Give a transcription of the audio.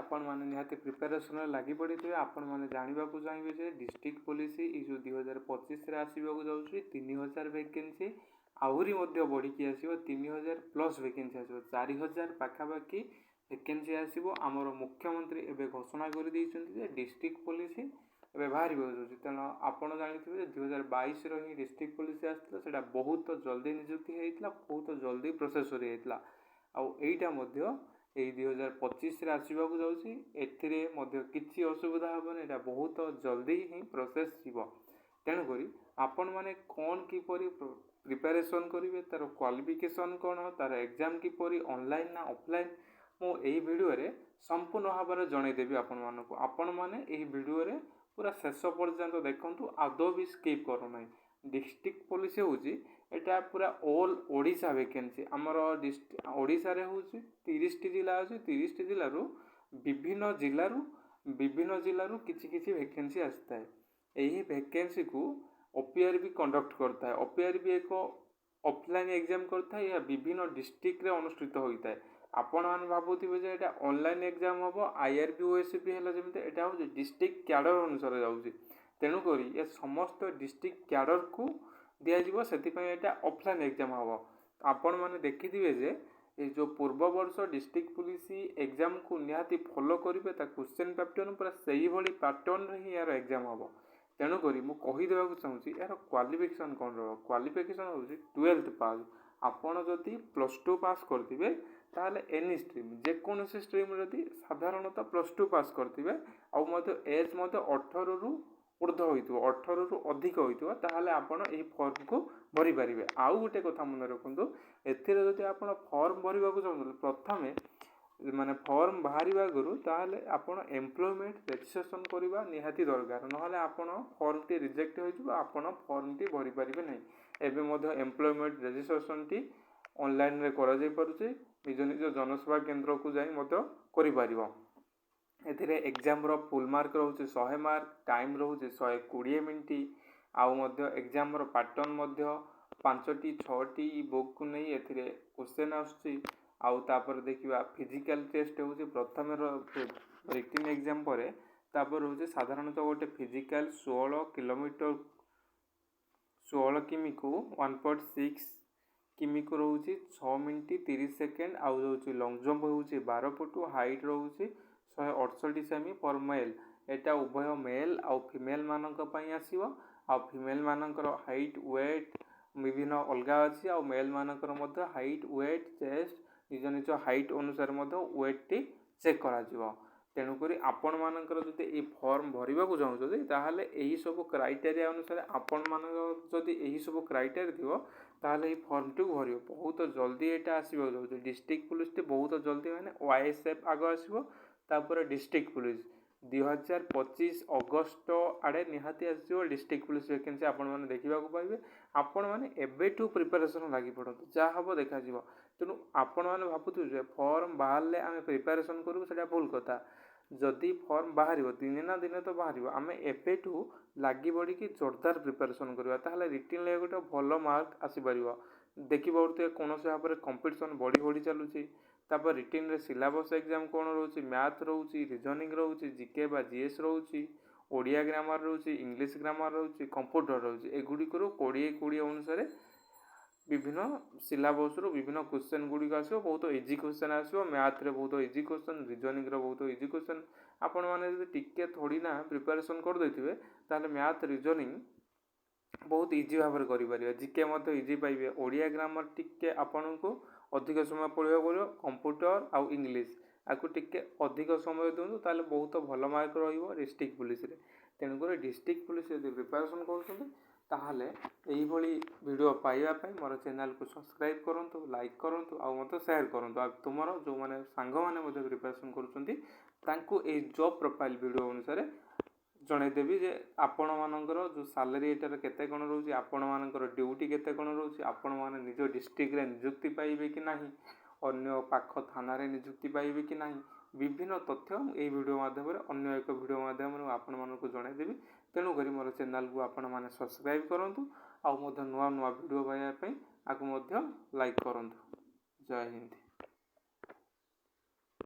आपण मैंने निहाती प्रिपेरेसन लगी पड़े आपण मैंने जानवा चाहिए जे डिस्ट्रिक्ट पुलिस ये जो 2025 आसवाक जाऊँगी 3000 वैकेंसी आहरी बढ़ी आसो 3000 प्लस वैकेंसी आसो 4000 पाखापाखि वैकेंसी आसो आमर मुख्यमंत्री एवं घोषणा कर डिस्ट्रिक्ट पुलिस ए बाहर जाऊँगी तेणु आपड़ जानी 2022 ही डिस्ट्रिक्ट पुलिस आसाला बहुत जल्दी निजुक्ति होता बहुत जल्दी प्रोसेस होता आईटा यही 2025 आसवाक जाऊँगी किसी असुविधा हेनी यहाँ बहुत जल्दी ही प्रोसेस जीव तेणुक आपण मैंने कौन किपर प्रिपेरेसन करेंगे तार क्वालिफिकेशन कौन तार एग्जाम किपर ऑनलाइन ना ऑफलाइन मुझे वीडियो रे संपूर्ण भाव में जनईदेवी आपण मैंने यही वीडियो रे पूरा शेष पर्यंत देखूँ आदौ भी स्किप करूना डिस्ट्रिक्ट पुलिस होटा पूरा ऑल ओडिशा वैकेंसी आमर ओडिशा रे हूँ 30 जिला अच्छी 30 जिलूर विभिन्न जिलूर किसी वैकेंसी आसता है यही वैकेंसी को ओपीआर भी कंडक्ट करता है ओपीआर भी एक ऑफलाइन एग्जाम करता है या विभिन्न डिस्ट्रिक्ट रे अनुष्ठित होता है आपण मैंने भावुवे ये ऑनलाइन एग्जाम हम आईआरबी ओएसपी है जमी यहाँ हूँ डिस्ट्रिक्ट कैडर अनुसार जाऊँगी तेणुक ये समस्त डिस्ट्रिक्ट कैडर को दिज्व से ऑफलाइन एग्जाम हम आपण मैंने देखिथे जे ये जो पूर्व वर्ष डिस्ट्रिक्ट पुलिस एग्जाम को निहाती फॉलो करेंगे क्वेश्चन पैटर्न पूरा से भाई पैटर्न ही यार एग्जाम हम तेणुक मुझे चाहूँगी यार क्वालिफिकेशन कौन क्वालिफिकेशन हूँ 12th पास आपड़ जदि +2 पास करते ताहले एनी स्ट्रीम जेकोसी स्ट्रीम जदि साधारणतः +2 पास करते एज 18 रु ऊर्ध्व हो 18 रु अधिक होता ताहले आपण यही फॉर्म को भरी पारे आउ गोटे कथा मन रखु एदी आप फॉर्म भरवा चाहते प्रथमे माने फॉर्म बाहर आगु ताहले आपण एम्प्लॉयमेंट रजिस्ट्रेशन करवा निहाती दरकार ना आपण फॉर्म टी रिजेक्ट हो आपण फॉर्म टी भरी पारे ना एवं एम्प्लॉयमेंट रजिस्ट्रेशन टी ऑनलाइन रे करा जाय पारुचे निज निज जनसेवा केन्द्र को जाई कर एग्जाम रो फुल मार्क रोचे 100 मार्क टाइम रोचे 120 मिनट आउ एग्जाम रो पैटर्न 5टी 6टी बुक को नहीं एथिरे क्वेश्चन आसुची आउ तापर देखिबा फिजिकल टेस्ट होचे प्रथम रिटन एग्जाम पर तापर होचे साधारणतः गोटे फिजिकल 16 किलोमीटर 16 किमी को 1.6 किमी को रोचे 6 मिनट 30 सेकेंड आउ रोचे लॉन्ग जंप होचे 12 फुट हाइट रोचे 168 सेमी पर मेल एटा उभय मेल आउ फीमेल मानक पई आसीबो आउ फीमेल मानकर हाइट वेट विभिन्न अलग अच्छी आउ मेल मानकर मध्य हाइट वेट चेस्ट निज निज हाइट अनुसार वेट टी चेक करा तेणुक आपण मानकर जदि ये फॉर्म भरवा चाहते ताहले यही सब क्राइटेरिया अनुसार आपण मानकर जदि यही सब क्राइटेरिया थी ताहले ये फॉर्म टी भर बहुत जल्दी यहाँ आसवा जाऊँगी डिस्ट्रिक्ट पुलिस टी बहुत जल्दी मैंने वाईएसएफ आग आसो तापर डिस्ट्रिक्ट पुलिस 2025 अगस्त आड़े निहाती आसो डिस्ट्रिक्ट पुलिस वैकेंसी आपण मैंने देखा पाइबे आपण मैंने एबेठू प्रिपेरेसन लगी पड़ते जहाँ हम देखा तेणु आपण मैंने भावुवे फॉर्म बाहर आम प्रिपेरेसन करूँ से भूल कथा जदि फॉर्म बाहर दिने ना दिने तो बाहर आम एबेठू लगी पड़ी जोरदार प्रिपेरेसन करवा ताहले रिटन ले गोटे भल मार्क आसीपर देखी पड़े कौन से भाव में कंपिटिशन बढ़ी बढ़ी चलुची तापर रिटन रे सिलेबस एग्जाम कौन रोचे मैथ रोचे रीजनिंग रोचे जीके बा जीएस रोचे ओडिया ग्रामर रोचे इंग्लिश ग्रामर रोचे कंप्यूटर रोचे एगुड़िकर 20 अनुसार विभिन्न सिलेबस विभिन्न क्वेश्चन गुड़िक आसो बहुत इजी क्वेश्चन आसो मैथ रे बहुत इजी क्वेश्चन रीजनिंग रे बहुत इजी क्वेश्चन आपण मैंने जब टिके थोड़ी ना प्रिपेरेसन कर देथिबे ताले मैथ रीजनिंग बहुत इजी भाव में करें जीके इजी पाइबे ओडिया ग्रामर टिके आपण को अधिक समय पढ़ा पड़ो कंप्यूटर आउ इंग्लिश आपको टिके अधिक समय दिखाँ ताले बहुत भल मार्क रहिबो डिस्ट्रिक्ट पुलिस रे तेणुक डिस्ट्रिक्ट पुलिस यदि प्रिपेरेसन करें यही वीडियो पाइबापी मोर चैनल को सब्सक्राइब करूँ लाइक करूँ आउ मत शेयर करूँ आ तुम जो मैंने सांग मैंने प्रिपेरेसन कर जॉब प्रोफाइल वीडियो अनुसार जनईदेवी जे आपण मानकर जो सैलरी एटार केते कौन रोचे आपण मानकर ड्यूटी केते कौन रोचे आपण माने निज डिस्ट्रिक्ट रे नियुक्ति पाइबे कि नाही अन्य पाख थाना रे नियुक्ति पाइबे कि नाही विभिन्न तथ्य यही वीडियो माध्यम अन्य एक वीडियो माध्यम आपण मानक जनईदेवी तेणुक मोर चैनल को आपण माने सब्सक्राइब करूँ आउ नुआ नुआ वीडियो पाइबा पई आकु लाइक करूँ। जय हिंद।